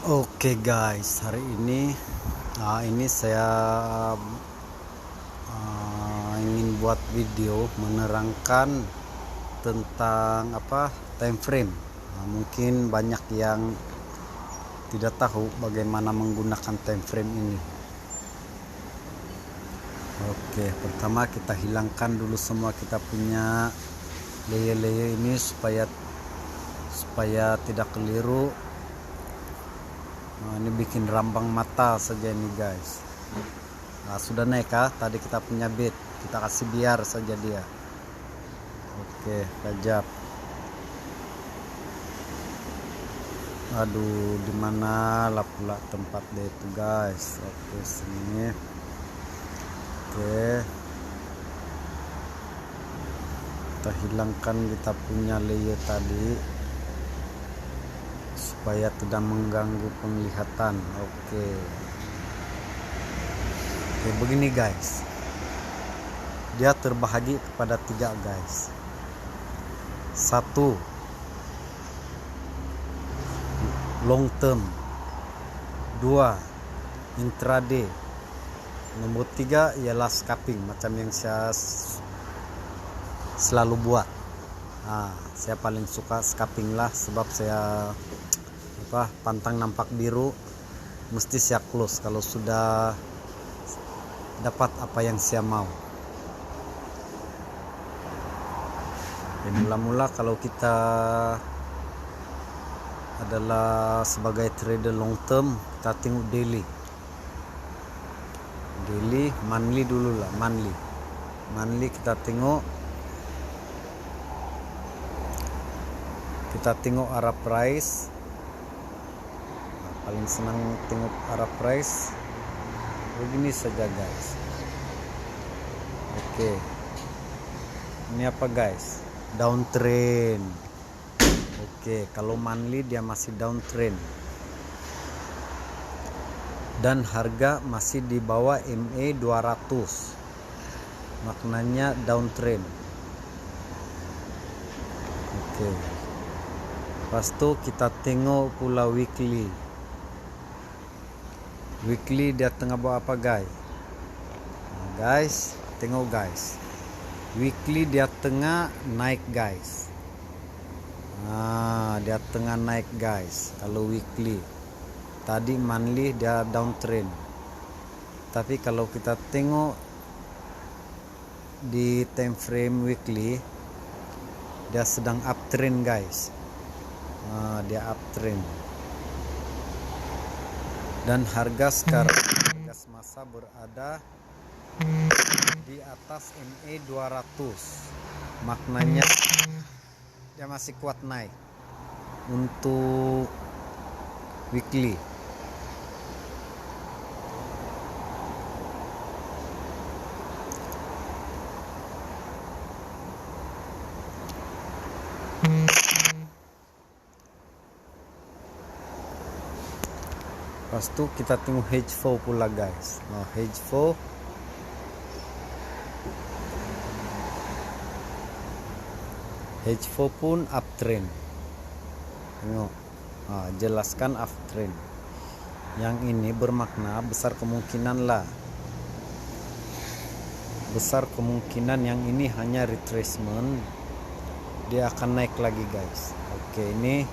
Oke guys, hari ini saya ingin buat video menerangkan tentang time frame. Mungkin banyak yang tidak tahu bagaimana menggunakan time frame ini. Oke, pertama kita hilangkan dulu semua kita punya layer-layer ini supaya tidak keliru. Ini bikin rambang mata saja ini guys. Sudah naik tadi kita punya bit, kita kasih biar saja dia. Oke, kajap. Aduh, dimana lah pula tempat dia itu guys. Oke, sini. Oke, kita hilangkan kita punya layer tadi supaya tidak mengganggu penglihatan. Oke, begini guys, dia terbahagi kepada 3 guys. 1, long term. 2, intraday. Nomor 3 ialah scalping, macam yang saya selalu buat. Saya paling suka scalping lah, sebab saya pantang nampak biru mesti saya close kalau sudah dapat apa yang saya mau. Mula-mula kalau kita adalah sebagai trader long term, kita tengok daily, monthly dulu lah. Monthly kita tengok arah price. Paling senang tengok arah price begini saja guys. Oke, ini apa guys? Downtrend. Oke, kalau monthly dia masih downtrend dan harga masih di bawah MA 200, maknanya downtrend. Oke, lepas itu kita tengok pula weekly. Dia tengah bawa apa guys? Guys, tengok guys, weekly dia tengah naik guys. Dia tengah naik guys kalau weekly. Tadi monthly dia downtrend, tapi kalau kita tengok di time frame weekly dia sedang uptrend guys. Dia uptrend dan harga sekarang, harga semasa berada di atas MA 200, maknanya dia masih kuat naik untuk weekly. Lepas itu kita tengok H4 pula guys. H4 pun uptrend. Tengok, jelaskan uptrend. Yang ini bermakna besar kemungkinan yang ini hanya retracement, dia akan naik lagi guys. Oke, ini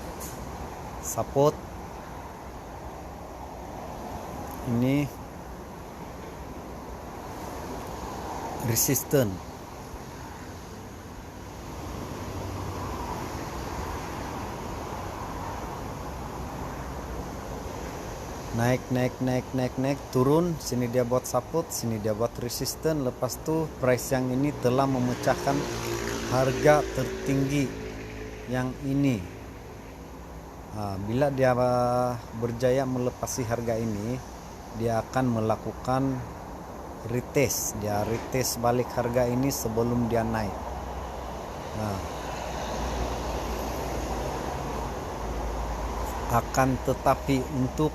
support, ini resistance. Naik, turun, sini dia buat support, sini dia buat resistance. Lepas tu price yang ini telah memecahkan harga tertinggi yang ini. Bila dia berjaya melepasi harga ini, dia akan melakukan retest. Dia retest balik harga ini sebelum dia naik. Akan tetapi untuk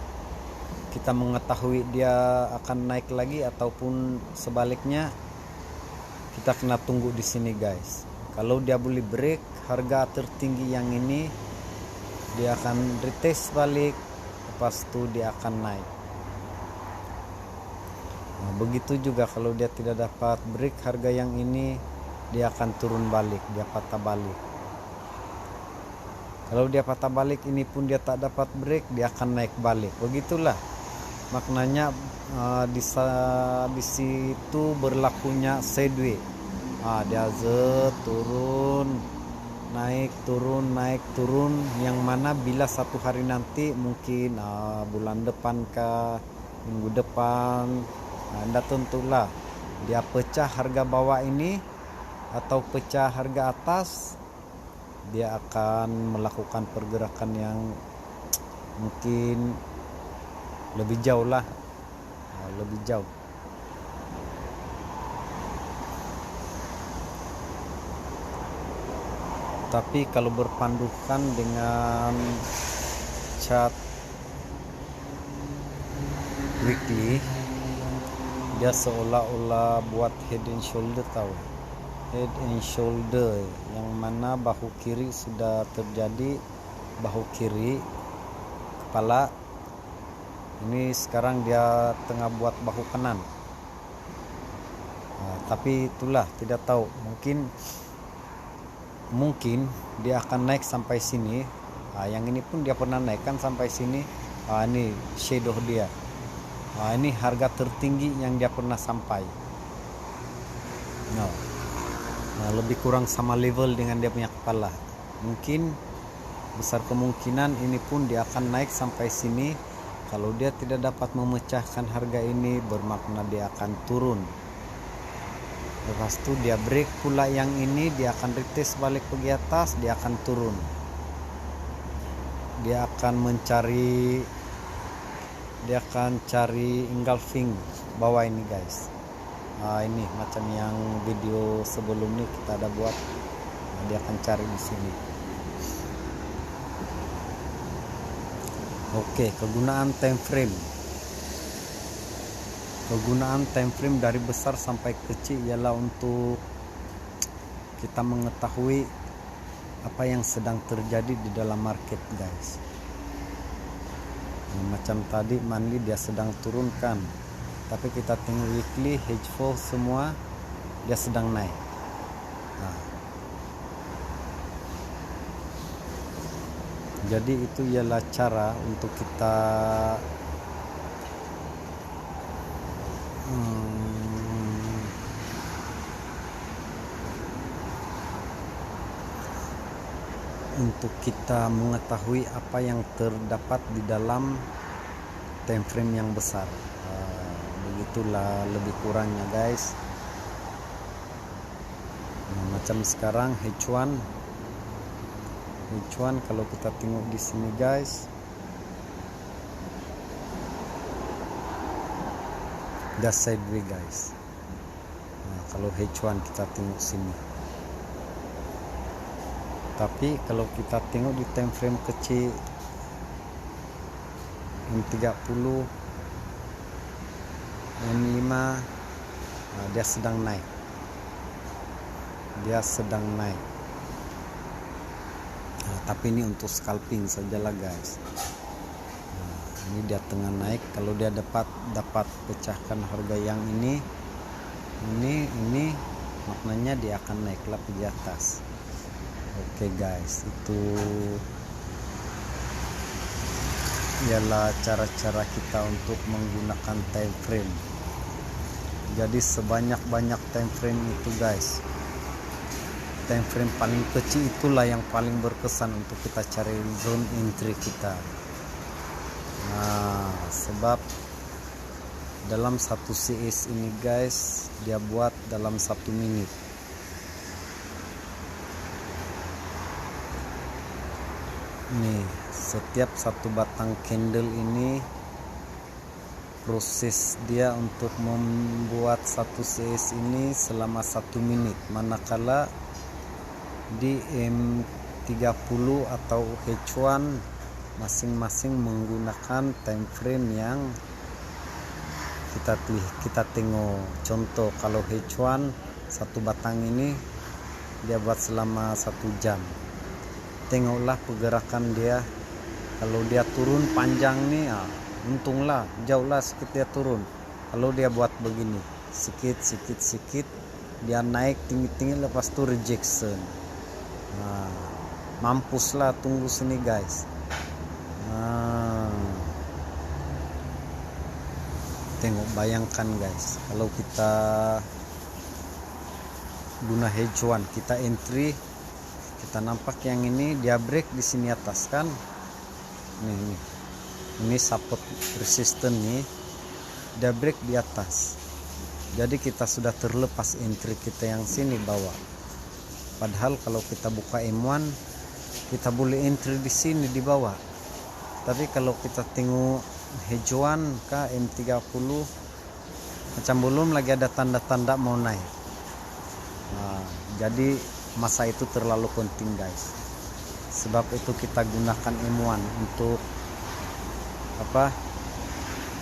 kita mengetahui dia akan naik lagi ataupun sebaliknya, kita kena tunggu di sini guys. Kalau dia boleh break harga tertinggi yang ini, dia akan retest balik lepas itu dia akan naik. Nah, begitu juga kalau dia tidak dapat break harga yang ini, dia akan turun balik, dia patah balik. Kalau dia patah balik ini pun dia tak dapat break, dia akan naik balik. Begitulah maknanya. Di situ berlakunya sideways. Dia turun, naik turun, yang mana bila satu hari nanti mungkin bulan depan kah, minggu depan, Anda tentulah dia pecah harga bawah ini atau pecah harga atas, dia akan melakukan pergerakan yang mungkin lebih jauh lah, lebih jauh. Tapi kalau berpandukan dengan chart weekly, dia seolah-olah buat head and shoulder, tahu, head and shoulder, yang mana bahu kiri sudah terjadi, bahu kiri kepala ini sekarang dia tengah buat bahu kanan. Tapi itulah, tidak tahu, mungkin dia akan naik sampai sini. Yang ini pun dia pernah naikkan sampai sini. Ini shadow dia. Ini harga tertinggi yang dia pernah sampai. Lebih kurang sama level dengan dia punya kepala. Mungkin besar kemungkinan ini pun dia akan naik sampai sini. Kalau dia tidak dapat memecahkan harga ini, bermakna dia akan turun. Lepas itu dia break pula yang ini, dia akan retest balik pergi atas, dia akan turun. Dia akan cari engulfing bawah ini, guys. Ini macam yang video sebelum ini kita ada buat. Dia akan cari di sini. Oke, kegunaan time frame. Kegunaan time frame dari besar sampai kecil ialah untuk kita mengetahui apa yang sedang terjadi di dalam market, guys. Macam tadi Manly dia sedang turunkan, tapi kita tengok weekly H4 semua dia sedang naik. Jadi itu ialah cara untuk kita mengetahui apa yang terdapat di dalam time frame yang besar. Begitulah lebih kurangnya, guys. Macam sekarang H1 kalau kita tengok di sini, guys, dia sideways, guys. Kalau H1 kita tengok sini. Tapi kalau kita tengok di time frame kecil M30, M5, dia sedang naik. Tapi ini untuk scalping sajalah, guys. Ini dia tengah naik. Kalau dia dapat pecahkan harga yang ini maknanya dia akan naiklah pergi atas. Oke, guys, itu ialah cara-cara kita untuk menggunakan time frame. Jadi sebanyak-banyak time frame itu, guys, time frame paling kecil itulah yang paling berkesan untuk kita cari zone entry kita. Sebab dalam satu CS ini, guys, dia buat dalam 1 menit. Nih, setiap satu batang candle ini proses dia untuk membuat satu CS ini selama 1 menit. Manakala di M30 atau H1 masing-masing menggunakan time frame yang kita tengok. Contoh, kalau H1 satu batang ini dia buat selama 1 jam. Tengoklah pergerakan dia Kalau dia turun panjang nih, untunglah jauh lah sedikit dia turun. Kalau dia buat begini sikit dia naik tinggi lepas itu rejection, mampuslah. Tunggu sini guys. Tengok, bayangkan guys, kalau kita guna hedge one, kita entry, kita nampak yang ini dia break di sini atas kan. Ini support resistance nih, dia break di atas. Jadi kita sudah terlepas entry kita yang sini bawah. Padahal kalau kita buka M1 kita boleh entry di sini di bawah. Tapi kalau kita tengok hedge one ke M30 macam belum lagi ada tanda-tanda mau naik. Jadi masa itu terlalu penting guys. Sebab itu kita gunakan M1 untuk apa?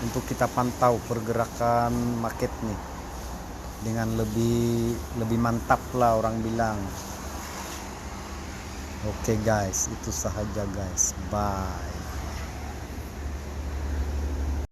Untuk kita pantau pergerakan market nih dengan lebih mantap lah orang bilang. Oke guys, itu sahaja guys. Bye.